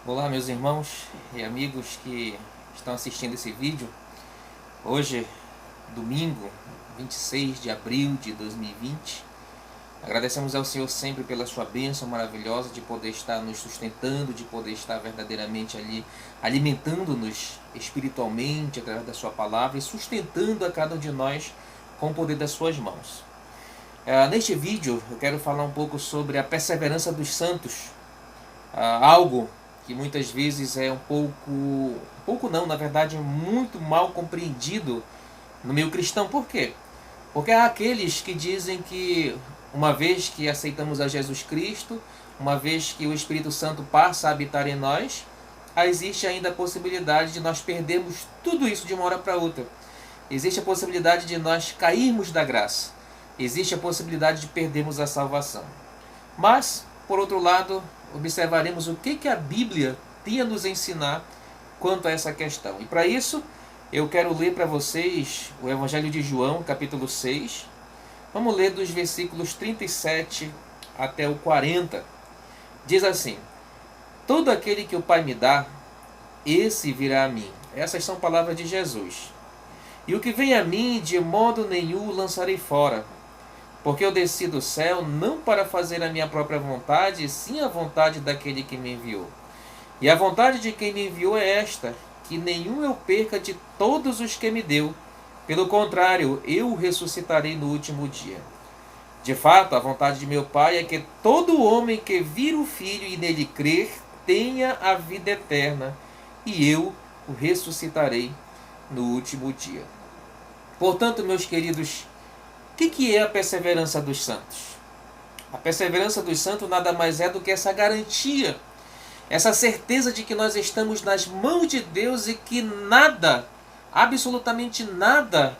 Olá, meus irmãos e amigos que estão assistindo esse vídeo. Hoje, domingo, 26 de abril de 2020. Agradecemos ao Senhor sempre pela sua bênção maravilhosa de poder estar nos sustentando, de poder estar verdadeiramente ali alimentando-nos espiritualmente através da sua palavra e sustentando a cada um de nós com o poder das suas mãos. Neste vídeo eu quero falar um pouco sobre a perseverança dos santos, algo que muitas vezes é um pouco não, na verdade, muito mal compreendido no meio cristão. Por quê? Porque há aqueles que dizem que uma vez que aceitamos a Jesus Cristo, uma vez que o Espírito Santo passa a habitar em nós, existe ainda a possibilidade de nós perdermos tudo isso de uma hora para outra. Existe a possibilidade de nós cairmos da graça. Existe a possibilidade de perdermos a salvação. Mas, por outro lado, observaremos o que a Bíblia tem a nos ensinar quanto a essa questão. E para isso, eu quero ler para vocês o Evangelho de João, capítulo 6. Vamos ler dos versículos 37 até o 40. Diz assim: todo aquele que o Pai me dá, esse virá a mim. Essas são palavras de Jesus. E o que vem a mim, de modo nenhum o lançarei fora. Porque eu desci do céu não para fazer a minha própria vontade, sim a vontade daquele que me enviou. E a vontade de quem me enviou é esta, que nenhum eu perca de todos os que me deu. Pelo contrário, eu o ressuscitarei no último dia. De fato, a vontade de meu Pai é que todo homem que vir o Filho e nele crer tenha a vida eterna, e eu o ressuscitarei no último dia. Portanto, meus queridos, o que é a perseverança dos santos? A perseverança dos santos nada mais é do que essa garantia, essa certeza de que nós estamos nas mãos de Deus e que nada, absolutamente nada,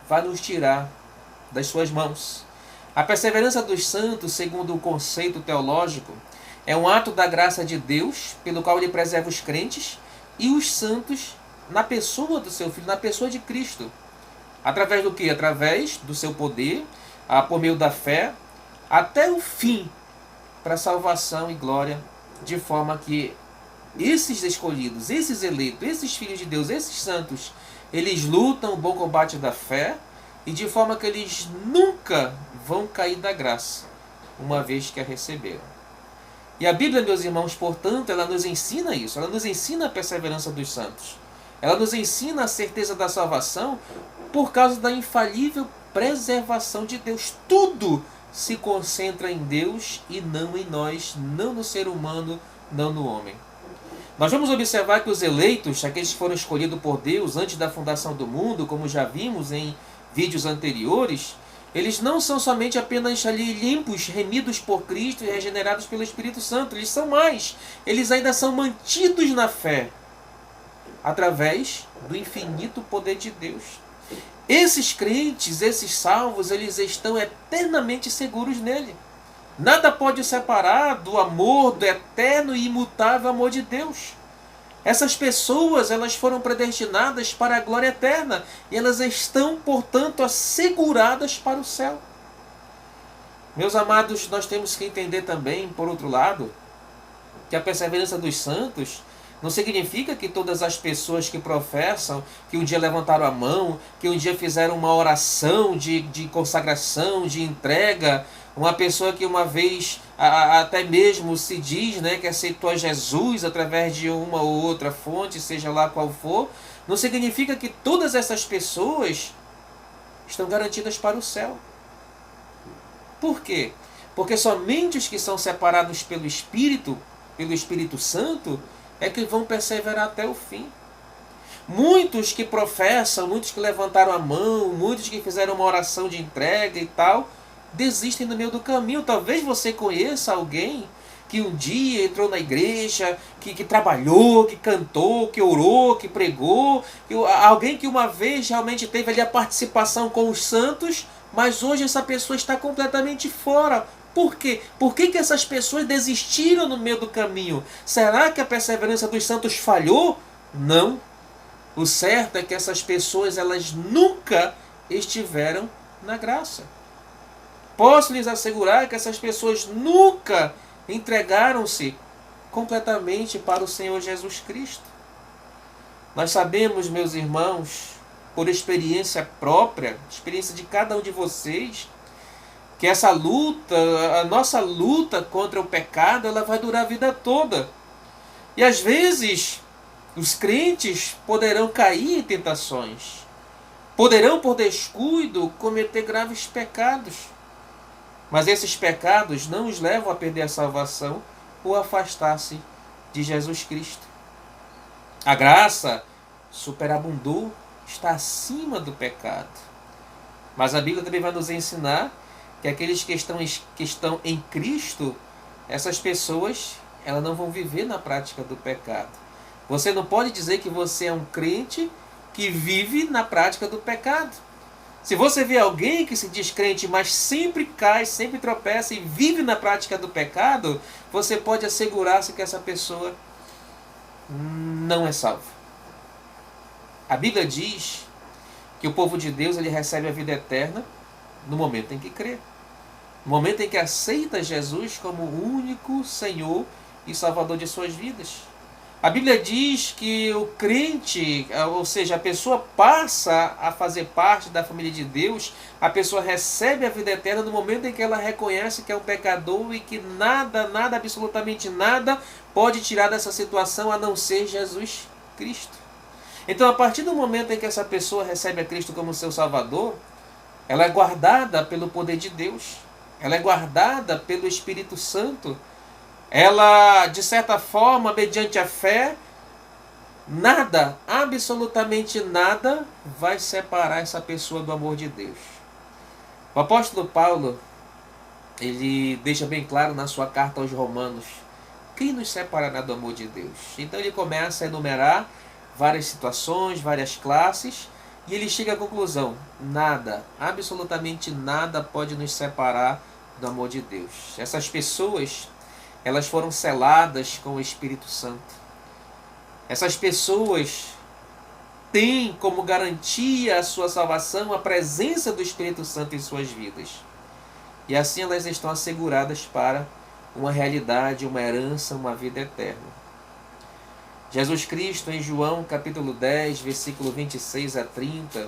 vai nos tirar das suas mãos. A perseverança dos santos, segundo o conceito teológico, é um ato da graça de Deus, pelo qual ele preserva os crentes e os santos na pessoa do seu Filho, na pessoa de Cristo. Através do que? Através do seu poder, por meio da fé, até o fim, para salvação e glória, de forma que esses escolhidos, esses eleitos, esses filhos de Deus, esses santos, eles lutam o bom combate da fé, e de forma que eles nunca vão cair da graça, uma vez que a receberam. E a Bíblia, meus irmãos, portanto, ela nos ensina isso, ela nos ensina a perseverança dos santos. Ela nos ensina a certeza da salvação por causa da infalível preservação de Deus. Tudo se concentra em Deus e não em nós, não no ser humano, não no homem. Nós vamos observar que os eleitos, aqueles que foram escolhidos por Deus antes da fundação do mundo, como já vimos em vídeos anteriores, eles não são somente apenas ali limpos, remidos por Cristo e regenerados pelo Espírito Santo. Eles são mais. Eles ainda são mantidos na fé, através do infinito poder de Deus. Esses crentes, esses salvos, eles estão eternamente seguros nele. Nada pode os separar do amor, do eterno e imutável amor de Deus. Essas pessoas, elas foram predestinadas para a glória eterna e elas estão, portanto, asseguradas para o céu. Meus amados, nós temos que entender também, por outro lado, que a perseverança dos santos não significa que todas as pessoas que professam, que um dia levantaram a mão, que um dia fizeram uma oração de consagração, de entrega, uma pessoa que uma vez até mesmo se diz, né, que aceitou a Jesus através de uma ou outra fonte, seja lá qual for, não significa que todas essas pessoas estão garantidas para o céu. Por quê? Porque somente os que são separados pelo Espírito Santo, é que vão perseverar até o fim. Muitos que professam, muitos que levantaram a mão, muitos que fizeram uma oração de entrega e tal, desistem no meio do caminho. Talvez você conheça alguém que um dia entrou na igreja, que trabalhou, que cantou, que orou, que pregou, alguém que uma vez realmente teve ali a participação com os santos, mas hoje essa pessoa está completamente fora. Por quê? Por que essas pessoas desistiram no meio do caminho? Será que a perseverança dos santos falhou? Não. O certo é que essas pessoas, elas nunca estiveram na graça. Posso lhes assegurar que essas pessoas nunca entregaram-se completamente para o Senhor Jesus Cristo. Nós sabemos, meus irmãos, por experiência própria, experiência de cada um de vocês, que essa luta, a nossa luta contra o pecado, ela vai durar a vida toda. E às vezes, os crentes poderão cair em tentações, poderão, por descuido, cometer graves pecados. Mas esses pecados não os levam a perder a salvação ou a afastar-se de Jesus Cristo. A graça superabundou, está acima do pecado. Mas a Bíblia também vai nos ensinar que aqueles que estão em Cristo, essas pessoas, elas não vão viver na prática do pecado. Você não pode dizer que você é um crente que vive na prática do pecado. Se você vê alguém que se diz crente, mas sempre cai, sempre tropeça e vive na prática do pecado, você pode assegurar-se que essa pessoa não é salva. A Bíblia diz que o povo de Deus ele recebe a vida eterna no momento em que crê. No momento em que aceita Jesus como o único Senhor e Salvador de suas vidas. A Bíblia diz que o crente, ou seja, a pessoa passa a fazer parte da família de Deus, a pessoa recebe a vida eterna no momento em que ela reconhece que é um pecador e que nada, absolutamente nada, pode tirar dessa situação a não ser Jesus Cristo. Então, a partir do momento em que essa pessoa recebe a Cristo como seu Salvador, ela é guardada pelo poder de Deus, ela é guardada pelo Espírito Santo. Ela, de certa forma, mediante a fé, nada, absolutamente nada, vai separar essa pessoa do amor de Deus. O apóstolo Paulo, ele deixa bem claro na sua carta aos Romanos, quem nos separará do amor de Deus? Então ele começa a enumerar várias situações, várias classes, e ele chega à conclusão, nada, absolutamente nada pode nos separar do amor de Deus. Essas pessoas, elas foram seladas com o Espírito Santo. Essas pessoas têm como garantia a sua salvação a presença do Espírito Santo em suas vidas. E assim elas estão asseguradas para uma realidade, uma herança, uma vida eterna. Jesus Cristo, em João capítulo 10, versículo 26 a 30,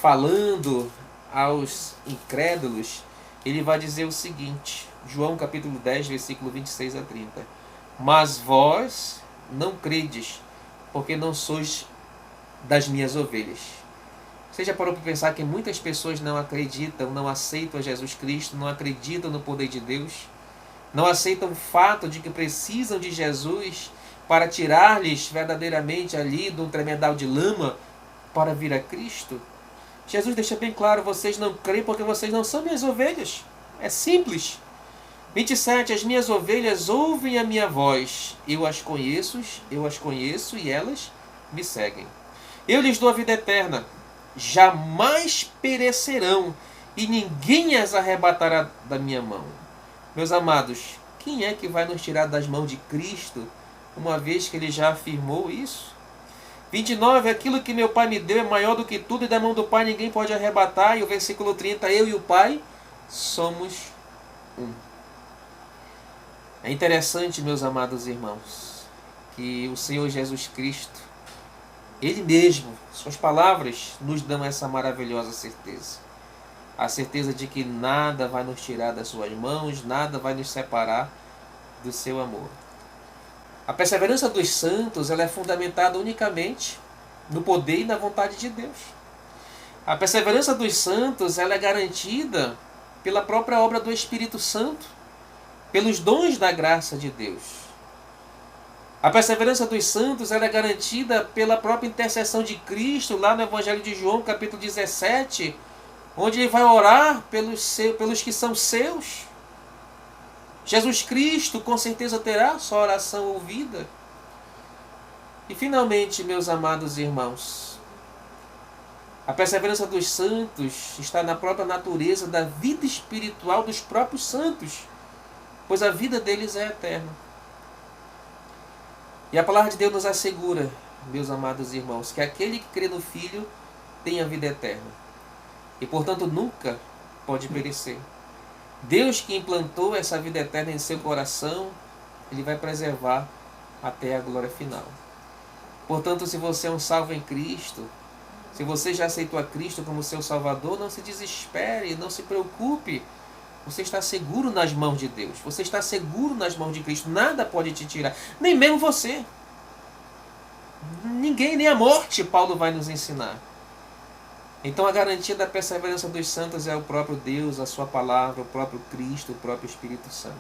falando aos incrédulos, ele vai dizer o seguinte, João capítulo 10, versículo 26 a 30. Mas vós não credes, porque não sois das minhas ovelhas. Você já parou para pensar que muitas pessoas não acreditam, não aceitam a Jesus Cristo, não acreditam no poder de Deus, não aceitam o fato de que precisam de Jesus para tirar-lhes verdadeiramente ali de um tremedal de lama para vir a Cristo? Jesus deixa bem claro, vocês não creem porque vocês não são minhas ovelhas. É simples. 27. As minhas ovelhas ouvem a minha voz. Eu as conheço e elas me seguem. Eu lhes dou a vida eterna. Jamais perecerão e ninguém as arrebatará da minha mão. Meus amados, quem é que vai nos tirar das mãos de Cristo, uma vez que ele já afirmou isso? 29. Aquilo que meu Pai me deu é maior do que tudo e da mão do Pai ninguém pode arrebatar. E o versículo 30. Eu e o Pai somos um. É interessante, meus amados irmãos, que o Senhor Jesus Cristo, Ele mesmo, suas palavras, nos dão essa maravilhosa certeza. A certeza de que nada vai nos tirar das suas mãos, nada vai nos separar do seu amor. A perseverança dos santos ela é fundamentada unicamente no poder e na vontade de Deus. A perseverança dos santos ela é garantida pela própria obra do Espírito Santo, pelos dons da graça de Deus. A perseverança dos santos ela é garantida pela própria intercessão de Cristo, lá no Evangelho de João, capítulo 17, onde ele vai orar pelos que são seus. Jesus Cristo com certeza terá sua oração ouvida. E finalmente, meus amados irmãos, a perseverança dos santos está na própria natureza da vida espiritual dos próprios santos, pois a vida deles é eterna. E a palavra de Deus nos assegura, meus amados irmãos, que aquele que crê no Filho tem a vida eterna. E, portanto, nunca pode perecer. Deus que implantou essa vida eterna em seu coração, Ele vai preservar até a glória final. Portanto, se você é um salvo em Cristo, se você já aceitou a Cristo como seu Salvador, não se desespere, não se preocupe. Você está seguro nas mãos de Deus. Você está seguro nas mãos de Cristo. Nada pode te tirar, nem mesmo você. Ninguém, nem a morte, Paulo vai nos ensinar. Então a garantia da perseverança dos santos é o próprio Deus, a sua palavra, o próprio Cristo, o próprio Espírito Santo.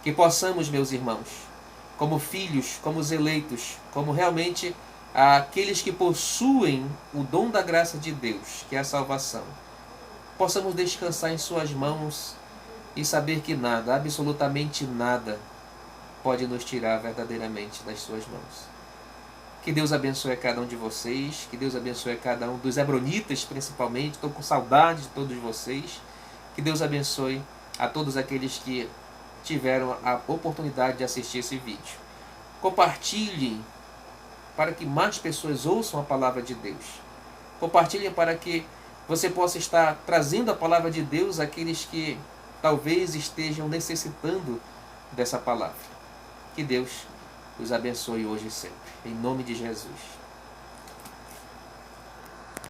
Que possamos, meus irmãos, como filhos, como os eleitos, como realmente aqueles que possuem o dom da graça de Deus, que é a salvação, possamos descansar em suas mãos e saber que nada, absolutamente nada, pode nos tirar verdadeiramente das suas mãos. Que Deus abençoe a cada um de vocês, que Deus abençoe a cada um dos hebronitas principalmente, estou com saudade de todos vocês, que Deus abençoe a todos aqueles que tiveram a oportunidade de assistir esse vídeo. Compartilhem para que mais pessoas ouçam a palavra de Deus. Compartilhem para que você possa estar trazendo a palavra de Deus àqueles que talvez estejam necessitando dessa palavra. Que Deus os abençoe hoje e sempre. Em nome de Jesus.